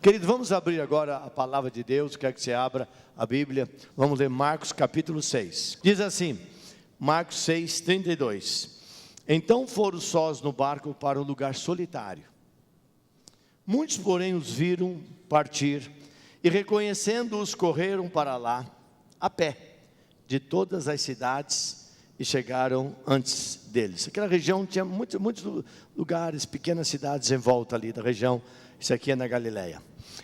Querido, vamos abrir agora a palavra de Deus. Quero que você abra a Bíblia. Vamos ler Marcos capítulo 6. Diz assim, Marcos 6, 32. Então foram sós no barco para um lugar solitário. Muitos, porém, os viram partir e, reconhecendo-os, correram para lá, a pé, de todas as cidades, e chegaram antes deles. Aquela região tinha muitos lugares, pequenas cidades em volta ali da região. Isso aqui é na Galileia.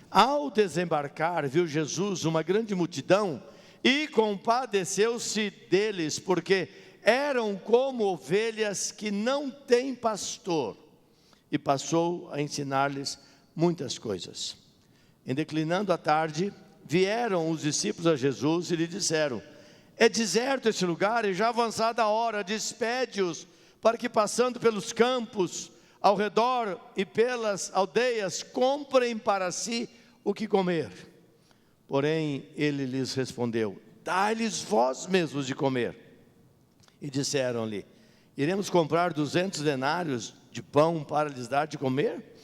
Ao desembarcar, viu Jesus uma grande multidão e compadeceu-se deles, porque eram como ovelhas que não têm pastor, e passou a ensinar-lhes muitas coisas. Em declinando a tarde, vieram os discípulos a Jesus e lhe disseram: é deserto esse lugar e já avançada a hora, despede-os para que, passando pelos campos ao redor e pelas aldeias, comprem para si o que comer. Porém ele lhes respondeu: dai-lhes vós mesmos de comer. E disseram-lhe: iremos comprar 200 denários de pão para lhes dar de comer?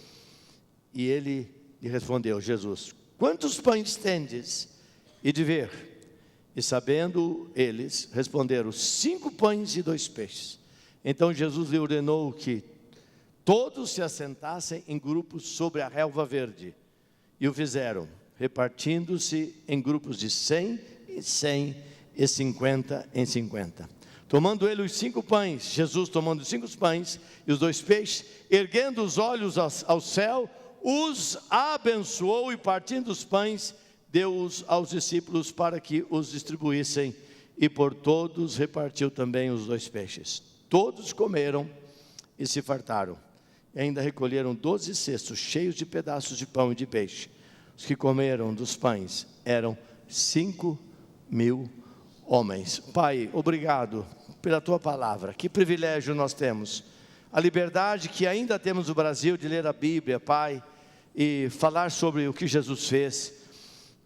E ele lhe respondeu, Jesus: quantos pães tendes? E de ver. E sabendo eles, responderam: 5 pães e 2 peixes. Então Jesus lhe ordenou que todos se assentassem em grupos sobre a relva verde. E o fizeram, repartindo-se em grupos de 100 em 100 e 50 em 50. Tomando ele os 5 pães, Jesus tomando os 5 pães e os 2 peixes, erguendo os olhos ao céu, os abençoou e, partindo os pães, deu-os aos discípulos para que os distribuíssem, e por todos repartiu também os 2 peixes. Todos comeram e se fartaram. E ainda recolheram 12 cestos cheios de pedaços de pão e de peixe. Os que comeram dos pães eram 5.000 homens. Pai, obrigado pela tua palavra. Que privilégio nós temos. A liberdade que ainda temos no Brasil de ler a Bíblia, Pai, e falar sobre o que Jesus fez.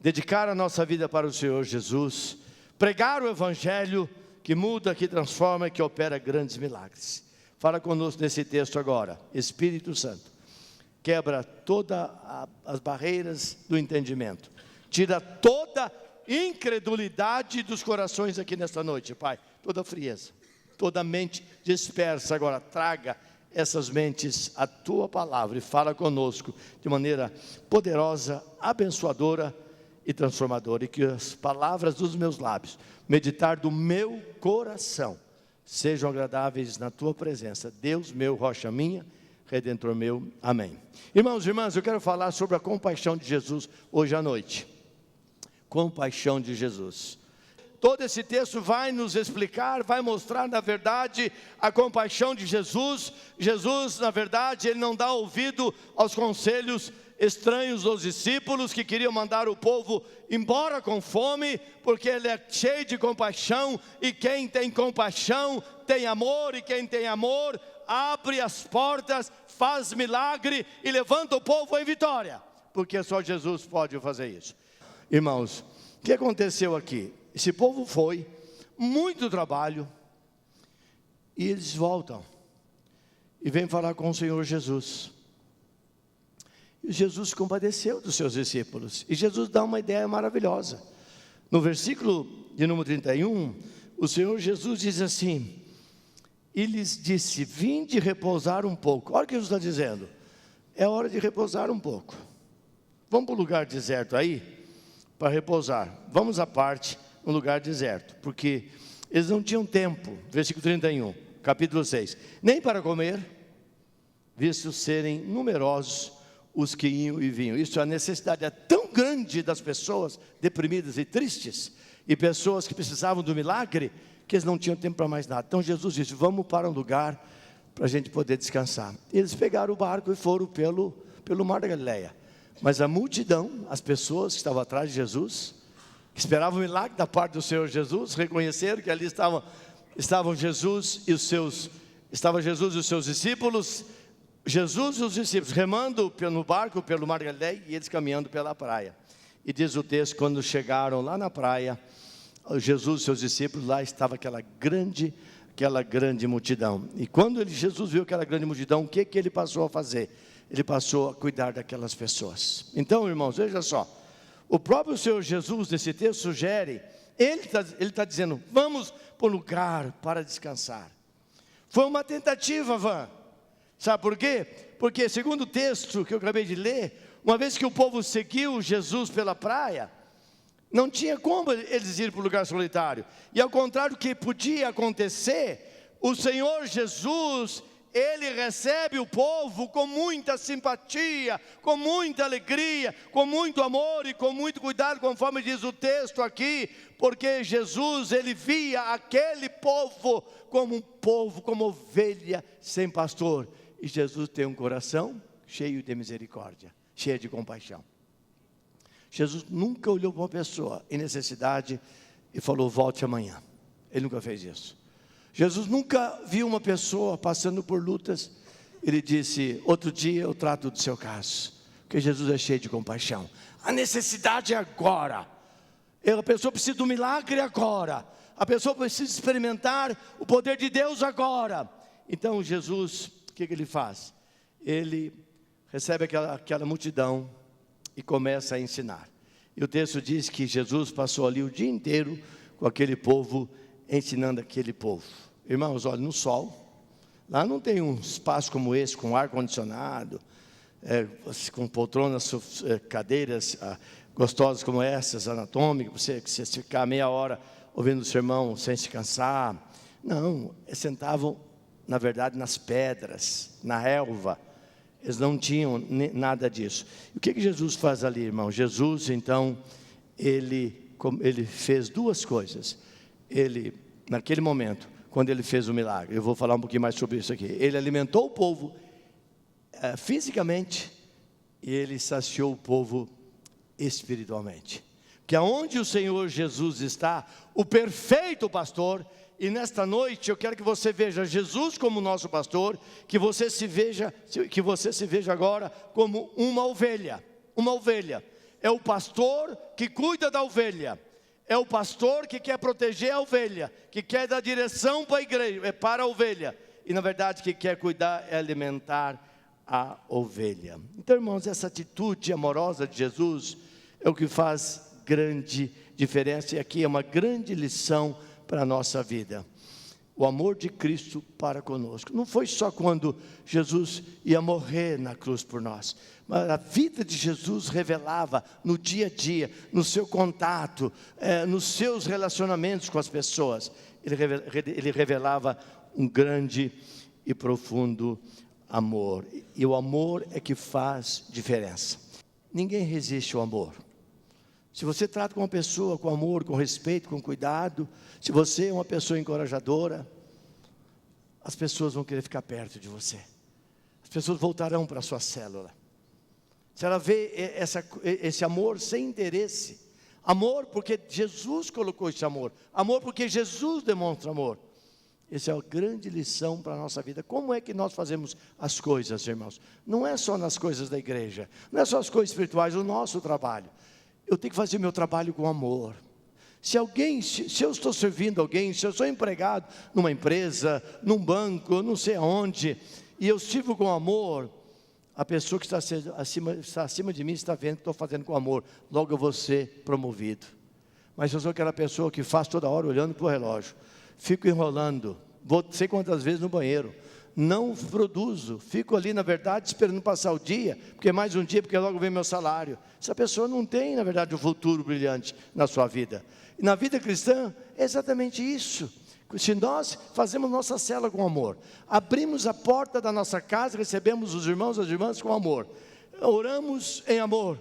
Dedicar a nossa vida para o Senhor Jesus. Pregar o Evangelho que muda, que transforma e que opera grandes milagres. Fala conosco nesse texto agora. Espírito Santo, quebra todas as barreiras do entendimento. Tira toda incredulidade dos corações aqui nesta noite, Pai. Toda frieza, toda mente dispersa agora. Traga essas mentes à tua palavra e fala conosco de maneira poderosa, abençoadora e transformadora. E que as palavras dos meus lábios, meditar do meu coração, sejam agradáveis na tua presença. Deus meu, rocha minha, Redentor meu, amém. Irmãos e irmãs, eu quero falar sobre a compaixão de Jesus hoje à noite. Compaixão de Jesus. Todo esse texto vai nos explicar, vai mostrar na verdade a compaixão de Jesus. Jesus, na verdade, ele não dá ouvido aos conselhos estranhos dos discípulos que queriam mandar o povo embora com fome, porque ele é cheio de compaixão, e quem tem compaixão tem amor, e quem tem amor abre as portas, faz milagre e levanta o povo em vitória, porque só Jesus pode fazer isso. Irmãos, o que aconteceu aqui? Esse povo foi, muito trabalho, e eles voltam e vêm falar com o Senhor Jesus. E Jesus compadeceu dos seus discípulos. E Jesus dá uma ideia maravilhosa. No versículo de número 31, o Senhor Jesus diz assim: e lhes disse: vinde repousar um pouco. Olha o que Jesus está dizendo. É hora de repousar um pouco. Vamos para o lugar deserto aí, para repousar. Vamos à parte, no lugar deserto. Porque eles não tinham tempo, versículo 31, capítulo 6. Nem para comer, visto serem numerosos os que iam e vinham. Isso, a necessidade é tão grande das pessoas deprimidas e tristes, e pessoas que precisavam do milagre, que eles não tinham tempo para mais nada. Então Jesus disse: vamos para um lugar para a gente poder descansar. Eles pegaram o barco e foram pelo mar da Galileia. Mas a multidão, as pessoas que estavam atrás de Jesus, que esperavam o milagre da parte do Senhor Jesus, reconheceram que ali estavam Jesus e os seus discípulos. Jesus e os discípulos remando no barco pelo mar da Galileia, e eles caminhando pela praia. E diz o texto, quando chegaram lá na praia, Jesus e seus discípulos, lá estava aquela grande multidão. E quando Jesus viu aquela grande multidão, o que ele passou a fazer? ele passou a cuidar daquelas pessoas. Então, irmãos, veja só, o próprio Senhor Jesus, nesse texto, sugere, ele está dizendo, vamos para um lugar para descansar. Foi uma tentativa vã, sabe por quê? Porque segundo o texto que eu acabei de ler, uma vez que o povo seguiu Jesus pela praia, não tinha como eles ir para o lugar solitário. E ao contrário do que podia acontecer, o Senhor Jesus, Ele recebe o povo com muita simpatia, com muita alegria, com muito amor e com muito cuidado, conforme diz o texto aqui, porque Jesus, Ele via aquele povo, como ovelha sem pastor. E Jesus tem um coração cheio de misericórdia, cheio de compaixão. Jesus nunca olhou para uma pessoa em necessidade e falou, volte amanhã. Ele nunca fez isso. Jesus nunca viu uma pessoa passando por lutas. Ele disse, outro dia eu trato do seu caso. Porque Jesus é cheio de compaixão. A necessidade é agora. A pessoa precisa do milagre agora. A pessoa precisa experimentar o poder de Deus agora. Então Jesus, o que ele faz? Ele recebe aquela multidão e começa a ensinar. E o texto diz que Jesus passou ali o dia inteiro com aquele povo, ensinando aquele povo. Irmãos, olha, no sol, lá não tem um espaço como esse, com ar-condicionado, com poltronas, cadeiras gostosas como essas, anatômicas, você ficar meia hora ouvindo o sermão sem se cansar. Não, eles sentavam, na verdade, nas pedras, na relva. Eles não tinham nada disso. E o que Jesus faz ali, irmão? Jesus, então, ele fez duas coisas. Ele, naquele momento, quando ele fez o milagre, eu vou falar um pouquinho mais sobre isso aqui. Ele alimentou o povo fisicamente e ele saciou o povo espiritualmente. Porque aonde o Senhor Jesus está, o perfeito pastor. E nesta noite eu quero que você veja Jesus como nosso pastor, que você se veja agora como uma ovelha. Uma ovelha. É o pastor que cuida da ovelha. É o pastor que quer proteger a ovelha, que quer dar direção para a igreja, para a ovelha. E na verdade que quer cuidar é alimentar a ovelha. Então, irmãos, essa atitude amorosa de Jesus é o que faz grande diferença. E aqui é uma grande lição para a nossa vida. O amor de Cristo para conosco. Não foi só quando Jesus ia morrer na cruz por nós, mas a vida de Jesus revelava no dia a dia, no seu contato, nos seus relacionamentos com as pessoas. Ele revelava um grande e profundo amor. E o amor é que faz diferença. Ninguém resiste ao amor. Se você trata com uma pessoa com amor, com respeito, com cuidado, se você é uma pessoa encorajadora, as pessoas vão querer ficar perto de você. As pessoas voltarão para a sua célula. Se ela vê esse amor sem interesse, amor porque Jesus colocou esse amor, amor porque Jesus demonstra amor. Essa é a grande lição para a nossa vida. Como é que nós fazemos as coisas, irmãos? Não é só nas coisas da igreja, não é só as coisas espirituais, o nosso trabalho. Eu tenho que fazer meu trabalho com amor. Se eu estou servindo alguém, se eu sou empregado numa empresa, num banco, não sei aonde, e eu sirvo com amor, a pessoa que está acima de mim está vendo que estou fazendo com amor, logo eu vou ser promovido. Mas se eu sou aquela pessoa que faz toda hora olhando para o relógio, fico enrolando, vou sei quantas vezes no banheiro, não produzo, fico ali na verdade esperando passar o dia, porque é mais um dia, porque logo vem meu salário. Essa pessoa não tem na verdade um futuro brilhante na sua vida. E na vida cristã é exatamente isso. Se nós fazemos nossa cela com amor, abrimos a porta da nossa casa, recebemos os irmãos e as irmãs com amor, oramos em amor,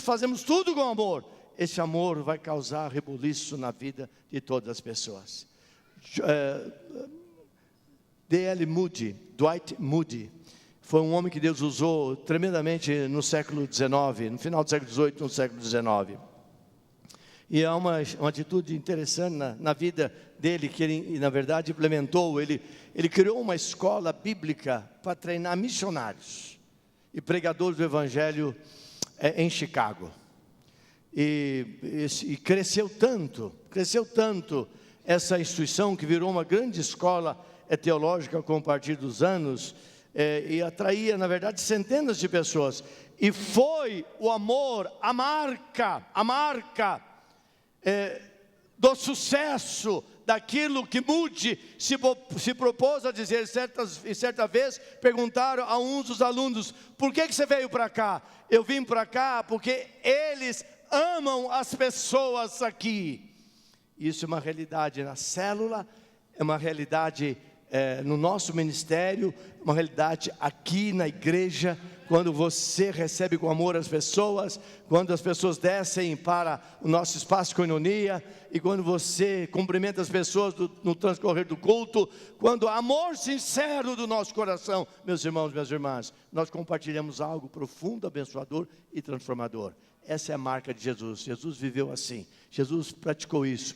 fazemos tudo com amor, esse amor vai causar rebuliço na vida de todas as pessoas. Dwight Moody, foi um homem que Deus usou tremendamente no século XIX, no final do século XVIII, no século XIX. E há uma atitude interessante na vida dele, que ele, na verdade, implementou. Ele criou uma escola bíblica para treinar missionários e pregadores do Evangelho em Chicago. E cresceu tanto essa instituição, que virou uma grande escola teológica com o partir dos anos, e atraía, na verdade, centenas de pessoas. E foi o amor, a marca do sucesso, daquilo que Moody se propôs a dizer. Certa vez perguntaram a uns dos alunos: por que você veio para cá? Eu vim para cá porque eles amam as pessoas aqui. Isso é uma realidade na célula, é uma realidade no nosso ministério, uma realidade aqui na igreja. Quando você recebe com amor as pessoas, quando as pessoas descem para o nosso espaço de coinonia, e quando você cumprimenta as pessoas no transcorrer do culto, quando há amor sincero do nosso coração, meus irmãos, minhas irmãs, nós compartilhamos algo profundo, abençoador e transformador. Essa é a marca de Jesus. Jesus viveu assim, Jesus praticou isso,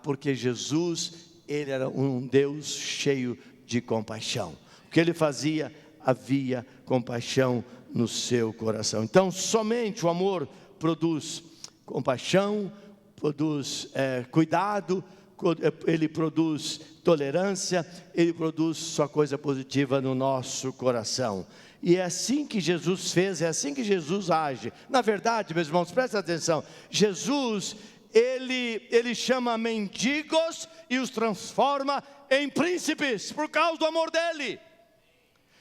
porque Jesus, ele era um Deus cheio de compaixão. O que ele fazia, havia compaixão no seu coração. Então, somente o amor produz compaixão, produz cuidado, ele produz tolerância, ele produz só coisa positiva no nosso coração. E é assim que Jesus fez, é assim que Jesus age. Na verdade, meus irmãos, prestem atenção, Jesus, ele chama mendigos e os transforma em príncipes, por causa do amor dele.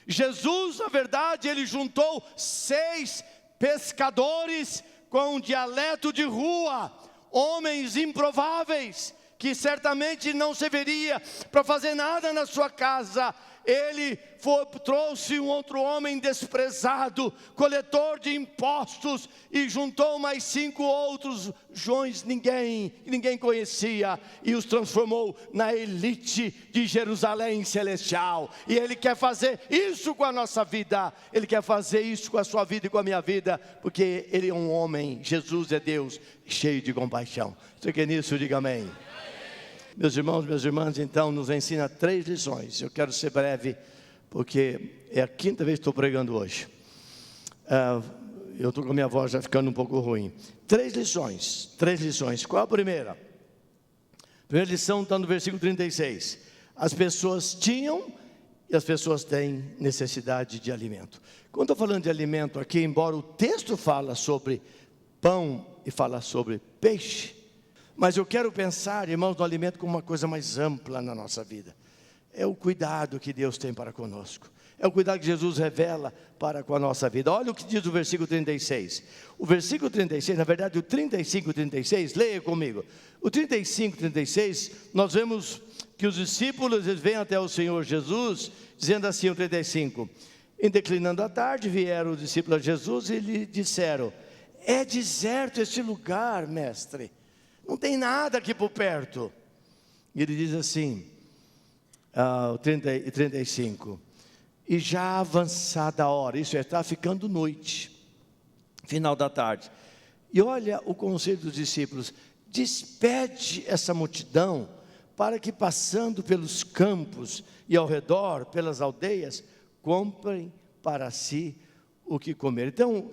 Jesus, na verdade, ele juntou 6 pescadores com um dialeto de rua, homens improváveis, que certamente não serviria para fazer nada na sua casa. Ele trouxe um outro homem desprezado, coletor de impostos, e juntou mais 5 outros jovens, ninguém conhecia, e os transformou na elite de Jerusalém celestial. E Ele quer fazer isso com a nossa vida, Ele quer fazer isso com a sua vida e com a minha vida, porque Ele é um homem, Jesus é Deus, cheio de compaixão. Você quer nisso? Diga amém. Meus irmãos, minhas irmãs, então nos ensina 3 lições. Eu quero ser breve, porque é a 5ª vez que estou pregando hoje. Eu estou com a minha voz já ficando um pouco ruim. 3 lições. Qual a primeira? A primeira lição está no versículo 36. As pessoas tinham e as pessoas têm necessidade de alimento. Quando estou falando de alimento aqui, embora o texto fala sobre pão e fala sobre peixe, mas eu quero pensar, irmãos, no alimento como uma coisa mais ampla na nossa vida. É o cuidado que Deus tem para conosco. É o cuidado que Jesus revela para com a nossa vida. Olha o que diz o versículo 36. O versículo 36, na verdade o 35 e 36, leia comigo. O 35 e 36, nós vemos que os discípulos eles vêm até o Senhor Jesus, dizendo assim, o 35. Em declinando a tarde, vieram os discípulos a Jesus e lhe disseram: é deserto este lugar, mestre. Não tem nada aqui por perto. E ele diz assim, 35. E já avançada a hora, isso está ficando noite, final da tarde. E olha o conselho dos discípulos: despede essa multidão, para que passando pelos campos e ao redor, pelas aldeias, comprem para si o que comer. Então,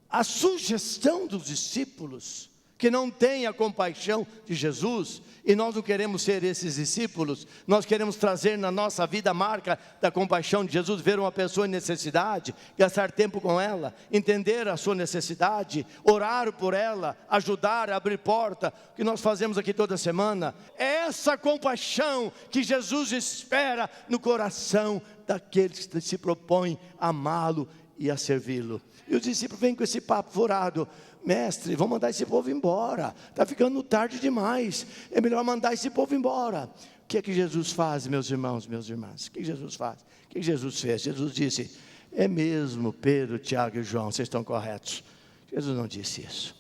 a sugestão dos discípulos, que não tem a compaixão de Jesus, e nós não queremos ser esses discípulos, nós queremos trazer na nossa vida a marca da compaixão de Jesus, ver uma pessoa em necessidade, gastar tempo com ela, entender a sua necessidade, orar por ela, ajudar, abrir porta, o que nós fazemos aqui toda semana. É essa compaixão que Jesus espera no coração daqueles que se propõem a amá-lo e a servi-lo. E os discípulos vêm com esse papo furado: mestre, vamos mandar esse povo embora, está ficando tarde demais, é melhor mandar esse povo embora. O que é que Jesus faz, meus irmãos, minhas irmãs? O que Jesus faz? O que Jesus fez? Jesus disse: é mesmo, Pedro, Tiago e João, vocês estão corretos. Jesus não disse isso.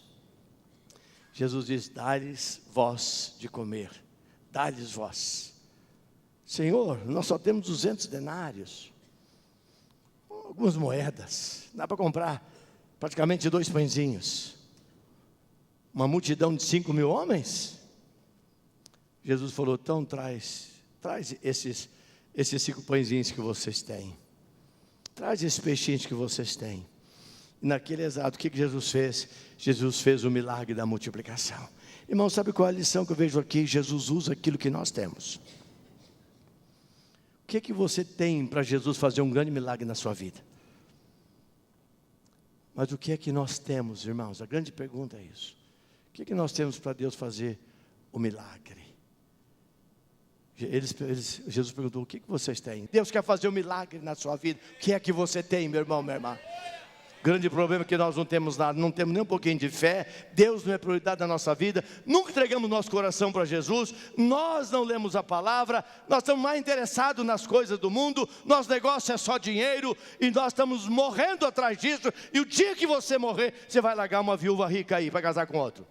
Jesus disse: dá-lhes vós de comer, dá-lhes vós. Senhor, nós só temos 200 denários, algumas moedas, dá para comprar praticamente 2 pãezinhos, uma multidão de 5.000 homens. Jesus falou: então traz esses 5 pãezinhos que vocês têm, traz esses peixinhos que vocês têm. E naquele exato, o que Jesus fez? Jesus fez o milagre da multiplicação. Irmão, sabe qual é a lição que eu vejo aqui? Jesus usa aquilo que nós temos. O que você tem para Jesus fazer um grande milagre na sua vida? Mas o que é que nós temos, irmãos? A grande pergunta é isso. O que é que nós temos para Deus fazer o milagre? Jesus perguntou, o que vocês têm? Deus quer fazer um milagre na sua vida. O que é que você tem, meu irmão, minha irmã? Grande problema é que nós não temos nada, não temos nem um pouquinho de fé. Deus não é prioridade da nossa vida. Nunca entregamos nosso coração para Jesus. Nós não lemos a palavra. Nós estamos mais interessados nas coisas do mundo. Nosso negócio é só dinheiro. E nós estamos morrendo atrás disso. E o dia que você morrer, você vai largar uma viúva rica aí para casar com outro.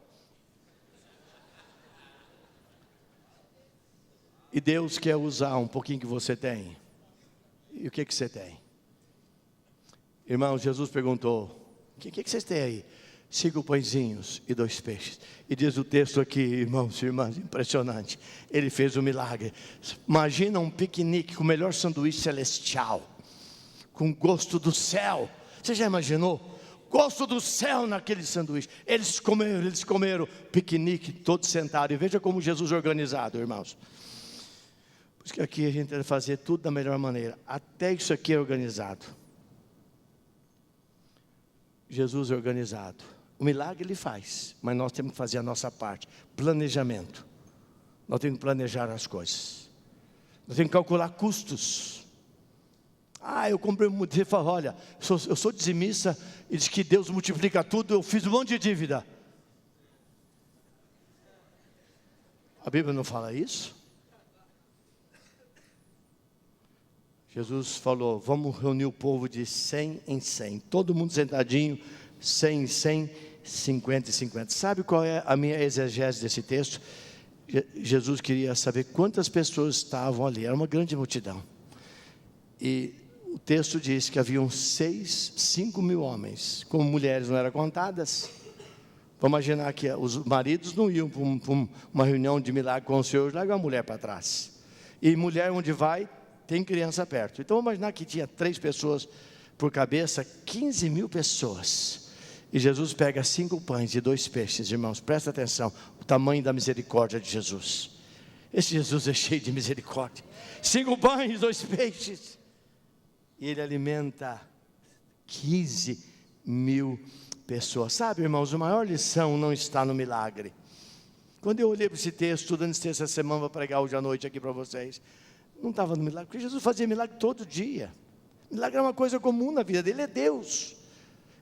E Deus quer usar um pouquinho que você tem. E o que você tem? Irmão, Jesus perguntou, o que vocês têm aí? 5 pãezinhos e 2 peixes. E diz o texto aqui, irmãos e irmãs, impressionante. Ele fez um milagre. Imagina um piquenique com o melhor sanduíche celestial, com gosto do céu. Você já imaginou? Gosto do céu naquele sanduíche. Eles comeram piquenique, todos sentados. E veja como Jesus é organizado, irmãos. Por isso que aqui a gente deve fazer tudo da melhor maneira. Até isso aqui é organizado. Jesus é organizado. O milagre Ele faz, mas nós temos que fazer a nossa parte. Planejamento. Nós temos que planejar as coisas. Nós temos que calcular custos. Eu comprei muito. Você fala, olha, eu sou dizimista, e diz que Deus multiplica tudo, eu fiz um monte de dívida. A Bíblia não fala isso? Jesus falou, vamos reunir o povo de 100 em 100. Todo mundo sentadinho, 100 em 100, 50 em 50. Sabe qual é a minha exegese desse texto? Jesus queria saber quantas pessoas estavam ali. Era uma grande multidão. E o texto diz que haviam 5 mil homens. Como mulheres não eram contadas. Vamos imaginar que os maridos não iam para uma reunião de milagre com o Senhor, larga a mulher para trás. E mulher onde vai, tem criança perto. Então vamos imaginar que tinha 3 pessoas por cabeça, 15 mil pessoas. E Jesus pega 5 pães e 2 peixes, irmãos, presta atenção, o tamanho da misericórdia de Jesus. Esse Jesus é cheio de misericórdia. 5 pães e 2 peixes. E Ele alimenta 15 mil pessoas. Sabe, irmãos, a maior lição não está no milagre. Quando eu olhei para esse texto, estudando esse texto essa semana, vou pregar hoje à noite aqui para vocês. Não estava no milagre, porque Jesus fazia milagre todo dia. Milagre é uma coisa comum na vida dele, é Deus.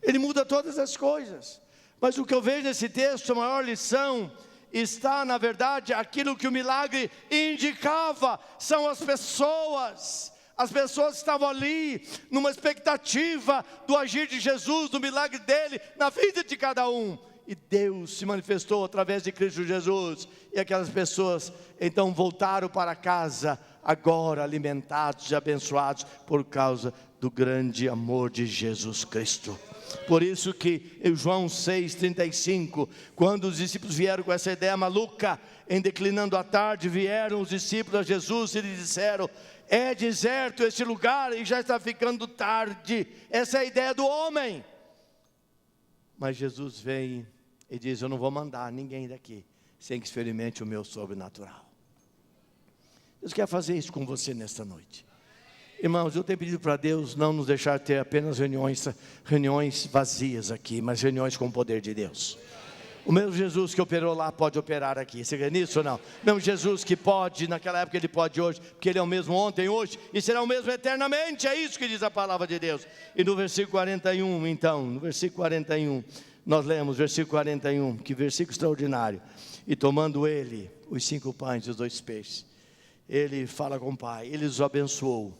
Ele muda todas as coisas. Mas o que eu vejo nesse texto, a maior lição, está na verdade, aquilo que o milagre indicava, são as pessoas. As pessoas estavam ali, numa expectativa do agir de Jesus, do milagre dele, na vida de cada um. E Deus se manifestou através de Cristo Jesus. E aquelas pessoas então voltaram para casa, agora alimentados e abençoados por causa do grande amor de Jesus Cristo. Por isso que em João 6,35, quando os discípulos vieram com essa ideia maluca, em declinando a tarde, vieram os discípulos a Jesus e lhe disseram, é deserto este lugar e já está ficando tarde. Essa é a ideia do homem. Mas Jesus vem e diz, eu não vou mandar ninguém daqui, sem que experimente o meu sobrenatural. Deus quer fazer isso com você nesta noite. Irmãos, eu tenho pedido para Deus não nos deixar ter apenas reuniões vazias aqui, mas reuniões com o poder de Deus. O mesmo Jesus que operou lá pode operar aqui. Você crê nisso ou não? O mesmo Jesus que pode, naquela época ele pode hoje, porque Ele é o mesmo ontem, hoje, e será o mesmo eternamente. É isso que diz a palavra de Deus. E no versículo 41, então, no versículo 41, nós lemos, versículo 41, que versículo extraordinário. E tomando Ele os 5 pães e os 2 peixes, Ele fala com o Pai, Ele os abençoou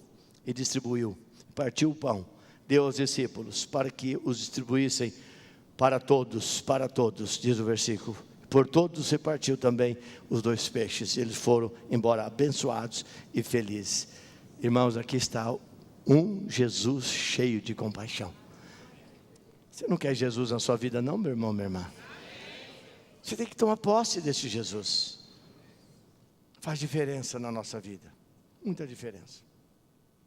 e distribuiu, partiu o pão, deu aos discípulos, para que os distribuíssem para todos, diz o versículo. Por todos se partiu também os 2 peixes, eles foram embora abençoados e felizes. Irmãos, aqui está um Jesus cheio de compaixão. Você não quer Jesus na sua vida não, meu irmão, minha irmã? Você tem que tomar posse desse Jesus. Faz diferença na nossa vida, muita diferença.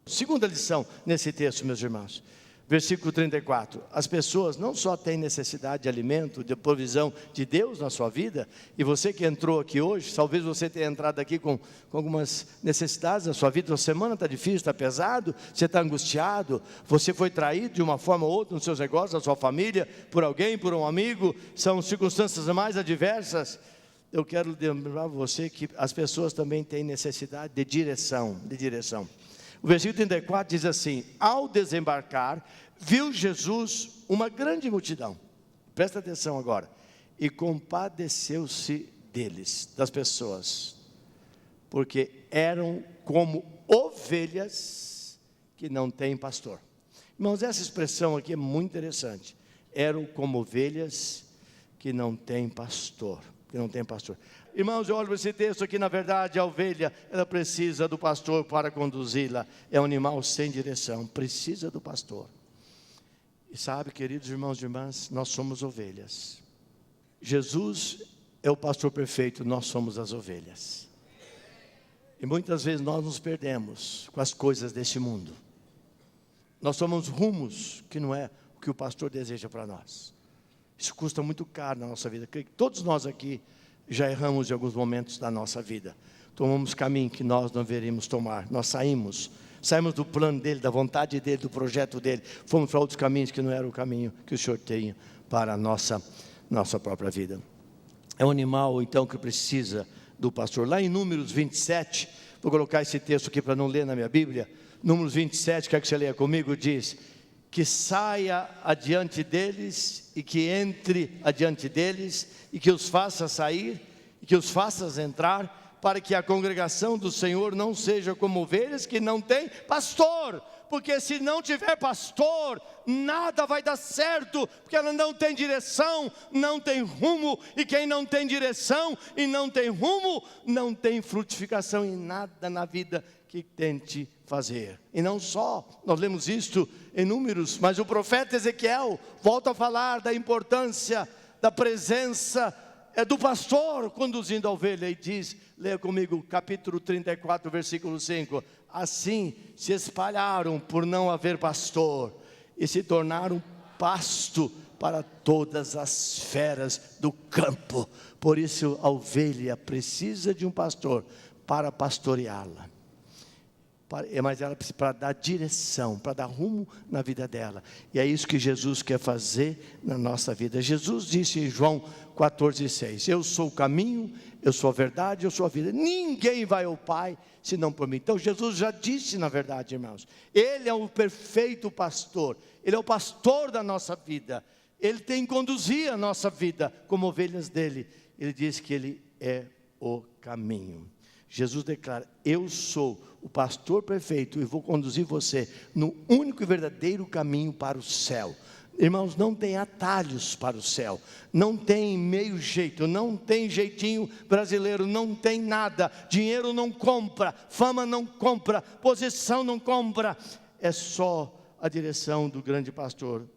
Segunda lição nesse texto, meus irmãos, Versículo 34, as pessoas não só têm necessidade de alimento, de provisão de Deus na sua vida, e você que entrou aqui hoje, talvez você tenha entrado aqui com algumas necessidades na sua vida, a semana está difícil, está pesado, você está angustiado, você foi traído de uma forma ou outra nos seus negócios, na sua família, por alguém, por um amigo, são circunstâncias mais adversas. Eu quero lembrar você que as pessoas também têm necessidade de direção, O versículo 34 diz assim: ao desembarcar, viu Jesus uma grande multidão, presta atenção agora, e compadeceu-se deles, das pessoas, porque eram como ovelhas que não têm pastor. Irmãos, essa expressão aqui é muito interessante, eram como ovelhas que não têm pastor, Irmãos, eu olho para esse texto aqui, na verdade, a ovelha, ela precisa do pastor para conduzi-la. É um animal sem direção, precisa do pastor. E sabe, queridos irmãos e irmãs, nós somos ovelhas. Jesus é o pastor perfeito, nós somos as ovelhas. E muitas vezes nós nos perdemos com as coisas deste mundo. Nós tomamos rumos que não é o que o pastor deseja para nós. Isso custa muito caro na nossa vida. Todos nós aqui já erramos em alguns momentos da nossa vida. Tomamos caminho que nós não deveríamos tomar. Nós saímos do plano dele, da vontade dele, do projeto dele. Fomos para outros caminhos que não era o caminho que o Senhor tinha para a nossa própria vida. É um animal, então, que precisa do pastor. Lá em Números 27, vou colocar esse texto aqui para não ler na minha Bíblia. Números 27, quero que você leia comigo, diz: que saia adiante deles, e que entre adiante deles, e que os faça sair, e que os faças entrar, para que a congregação do Senhor não seja como ovelhas que não têm pastor, porque se não tiver pastor, nada vai dar certo, porque ela não tem direção, não tem rumo, e quem não tem direção e não tem rumo, não tem frutificação em nada na vida que tente fazer. E não só, nós lemos isto em Números, mas o profeta Ezequiel volta a falar da importância da presença do pastor conduzindo a ovelha, e diz, leia comigo, capítulo 34, versículo 5, assim se espalharam por não haver pastor, e se tornaram pasto para todas as feras do campo. Por isso a ovelha precisa de um pastor para pastoreá-la, mas ela precisa para dar direção, para dar rumo na vida dela. E é isso que Jesus quer fazer na nossa vida. Jesus disse em João 14,6: eu sou o caminho, eu sou a verdade, eu sou a vida. Ninguém vai ao Pai senão por mim. Então Jesus já disse, na verdade, irmãos, Ele é o perfeito pastor, Ele é o pastor da nossa vida, Ele tem que conduzir a nossa vida como ovelhas dele. Ele diz que Ele é o caminho. Jesus declara: eu sou o pastor perfeito e vou conduzir você no único e verdadeiro caminho para o céu. Irmãos, não tem atalhos para o céu, não tem meio jeito, não tem jeitinho brasileiro, não tem nada. Dinheiro não compra, fama não compra, posição não compra. É só a direção do grande pastor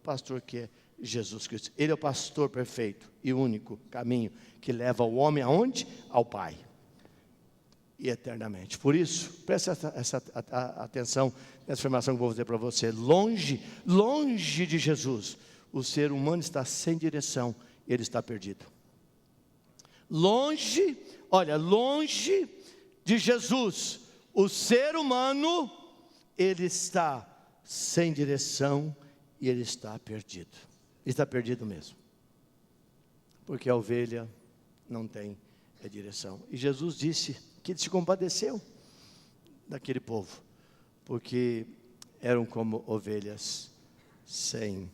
que é Jesus Cristo. Ele é o pastor perfeito e único caminho que leva o homem aonde? Ao Pai. E eternamente. Por isso, preste essa atenção nessa afirmação que eu vou fazer para você. Longe de Jesus, o ser humano está sem direção, ele está perdido. Longe de Jesus, o ser humano, ele está sem direção e ele está perdido. Ele está perdido mesmo, porque a ovelha não tem direção. E Jesus disse que Ele se compadeceu daquele povo, porque eram como ovelhas sem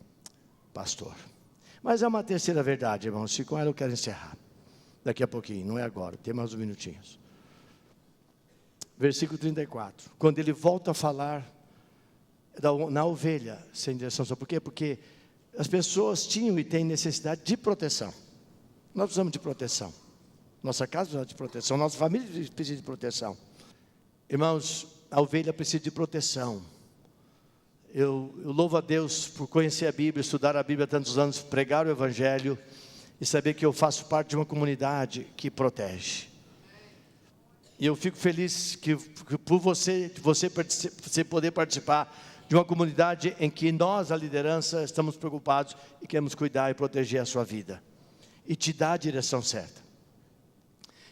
pastor. Mas há uma terceira verdade, irmãos, e com ela eu quero encerrar, daqui a pouquinho, não é agora, tem mais uns minutinhos. Versículo 34, quando ele volta a falar na ovelha sem direção, sabe por quê? Porque as pessoas tinham e têm necessidade de proteção. Nós precisamos de proteção. Nossa casa precisa de proteção, nossa família precisa de proteção. Irmãos, a ovelha precisa de proteção. Eu louvo a Deus por conhecer a Bíblia, estudar a Bíblia há tantos anos, pregar o Evangelho e saber que eu faço parte de uma comunidade que protege. E eu fico feliz que por você poder participar de uma comunidade em que nós, a liderança, estamos preocupados e queremos cuidar e proteger a sua vida. E te dar a direção certa.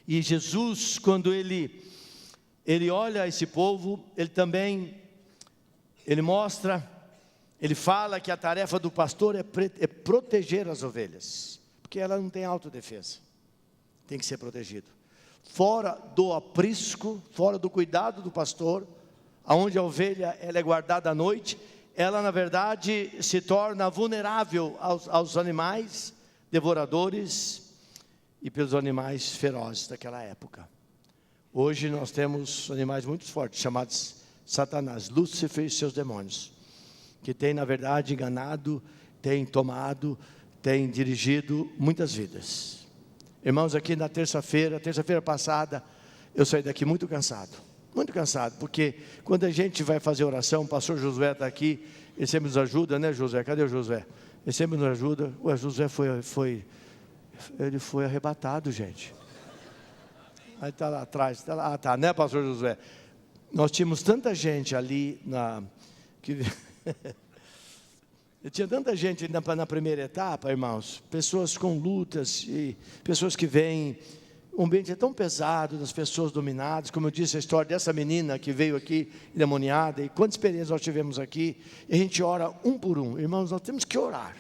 E Jesus, quando ele olha esse povo, ele mostra, ele fala que a tarefa do pastor é proteger as ovelhas. Porque ela não tem autodefesa. Tem que ser protegido. Fora do aprisco, fora do cuidado do pastor, aonde a ovelha ela é guardada à noite, ela na verdade se torna vulnerável aos animais devoradores e pelos animais ferozes daquela época. Hoje nós temos animais muito fortes, chamados Satanás, Lúcifer e seus demônios, que tem na verdade enganado, tem tomado, tem dirigido muitas vidas. Irmãos, aqui na terça-feira passada, eu saí daqui muito cansado, porque quando a gente vai fazer oração, o pastor Josué está aqui, ele sempre nos ajuda, né Josué? Cadê o Josué? Ele sempre nos ajuda. O Josué ele foi arrebatado, gente. Aí está lá atrás, né pastor Josué? Nós tínhamos tanta gente ali, tinha tanta gente na primeira etapa, irmãos, pessoas com lutas, e pessoas que vêm, o ambiente é tão pesado, das pessoas dominadas, como eu disse, a história dessa menina que veio aqui, endemoniada, e quantas experiências nós tivemos aqui, e a gente ora um por um. Irmãos, nós temos que orar.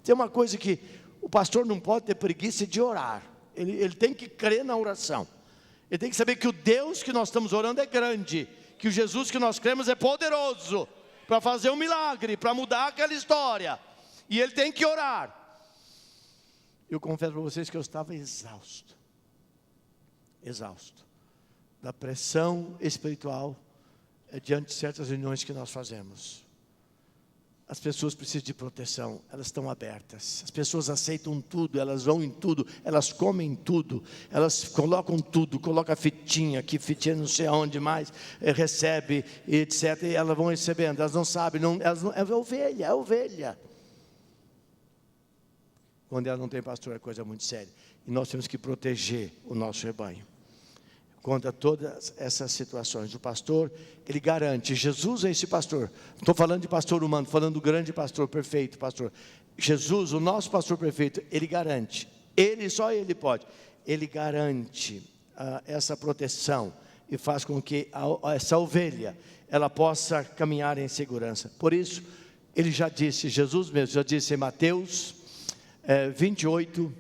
Tem uma coisa que o pastor não pode ter preguiça de orar, ele tem que crer na oração, ele tem que saber que o Deus que nós estamos orando é grande, que o Jesus que nós cremos é poderoso, para fazer um milagre, para mudar aquela história, e ele tem que orar. Eu confesso para vocês que eu estava exausto, da pressão espiritual, diante de certas reuniões que nós fazemos. As pessoas precisam de proteção, elas estão abertas, as pessoas aceitam tudo, elas vão em tudo, elas comem tudo, elas colocam tudo, colocam a fitinha aqui, fitinha não sei aonde mais, recebe, etc, e elas vão recebendo, elas não sabem, é ovelha, quando ela não tem pastor é coisa muito séria, e nós temos que proteger o nosso rebanho, contra todas essas situações. O pastor, ele garante, Jesus é esse pastor, não estou falando de pastor humano, estou falando do grande pastor, perfeito pastor, Jesus, o nosso pastor perfeito, ele garante, só ele pode, ele garante essa proteção, e faz com que essa ovelha, ela possa caminhar em segurança. Por isso, ele já disse, Jesus mesmo, já disse em Mateus 28,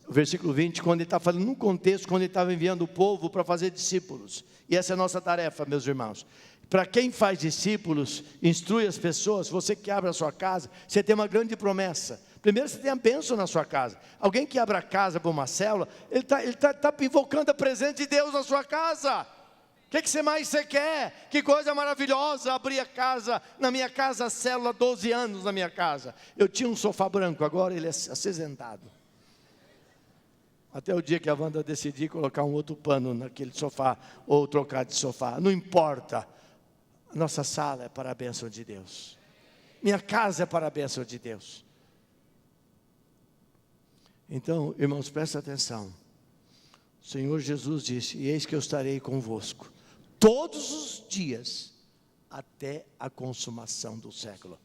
versículo 20, quando ele está falando num contexto, quando ele estava enviando o povo para fazer discípulos, e essa é a nossa tarefa, meus irmãos, para quem faz discípulos, instrui as pessoas, você que abre a sua casa, você tem uma grande promessa. Primeiro você tem a bênção na sua casa. Alguém que abre a casa para uma célula, ele está invocando a presença de Deus na sua casa. O que mais você quer? Que coisa maravilhosa, abrir a casa, na minha casa, a célula, 12 anos na minha casa, eu tinha um sofá branco, agora ele é acinzentado. Até o dia que a Wanda decidir colocar um outro pano naquele sofá, ou trocar de sofá, não importa. Nossa sala é para a bênção de Deus. Minha casa é para a bênção de Deus. Então, irmãos, presta atenção. O Senhor Jesus disse, e eis que eu estarei convosco, todos os dias, até a consumação do século.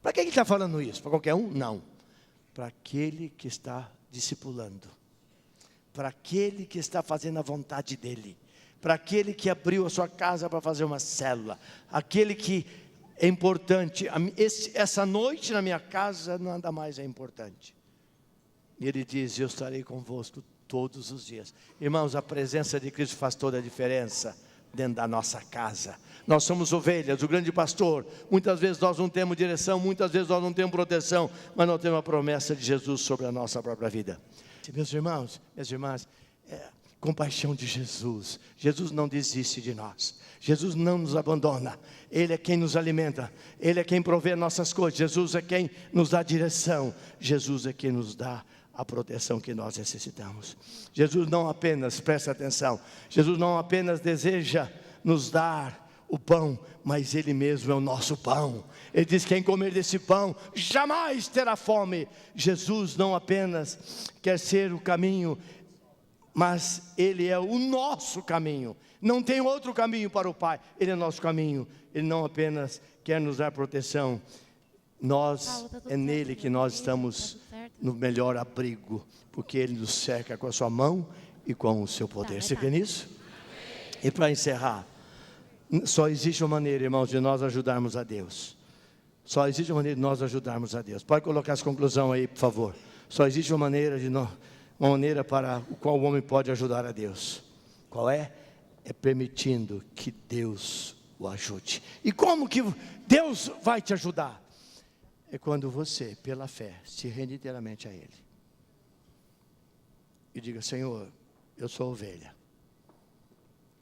Para quem ele está falando isso? Para qualquer um? Não. Para aquele que está discipulando. Para aquele que está fazendo a vontade dEle, para aquele que abriu a sua casa para fazer uma célula, aquele que é importante, essa noite na minha casa nada mais é importante, e ele diz, eu estarei convosco todos os dias. Irmãos, a presença de Cristo faz toda a diferença dentro da nossa casa. Nós somos ovelhas, o grande pastor, muitas vezes nós não temos direção, muitas vezes nós não temos proteção, mas nós temos a promessa de Jesus sobre a nossa própria vida. Meus irmãos, minhas irmãs, compaixão de Jesus. Jesus não desiste de nós, Jesus não nos abandona, Ele é quem nos alimenta, Ele é quem provê nossas coisas, Jesus é quem nos dá direção, Jesus é quem nos dá a proteção que nós necessitamos. Jesus não apenas, presta atenção, Jesus não apenas deseja nos dar o pão, mas Ele mesmo é o nosso pão. Ele diz, quem comer desse pão jamais terá fome. Jesus não apenas quer ser o caminho, mas Ele é o nosso caminho. Não tem outro caminho para o Pai, Ele é nosso caminho. Ele não apenas quer nos dar proteção. É nele que nós estamos no melhor abrigo, porque Ele nos cerca com a sua mão e com o seu poder. Você crê nisso? E para encerrar, só existe uma maneira, irmãos, de nós ajudarmos a Deus. Só existe uma maneira de nós ajudarmos a Deus. Pode colocar essa conclusão aí, por favor. Só existe uma maneira para a qual o homem pode ajudar a Deus. Qual é? É permitindo que Deus o ajude. E como que Deus vai te ajudar? É quando você, pela fé, se rende inteiramente a Ele. E diga: Senhor, eu sou ovelha.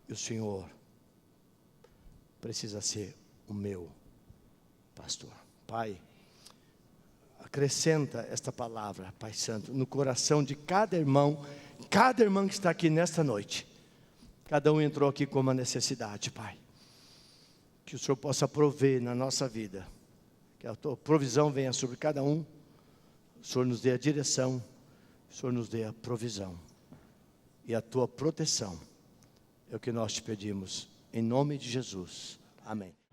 E o Senhor precisa ser o meu pastor. Pai, acrescenta esta palavra, Pai Santo, no coração de cada irmã que está aqui nesta noite. Cada um entrou aqui com uma necessidade, Pai. Que o Senhor possa prover na nossa vida. Que a tua provisão venha sobre cada um. O Senhor nos dê a direção. O Senhor nos dê a provisão. E a tua proteção. É o que nós te pedimos. Em nome de Jesus. Amém.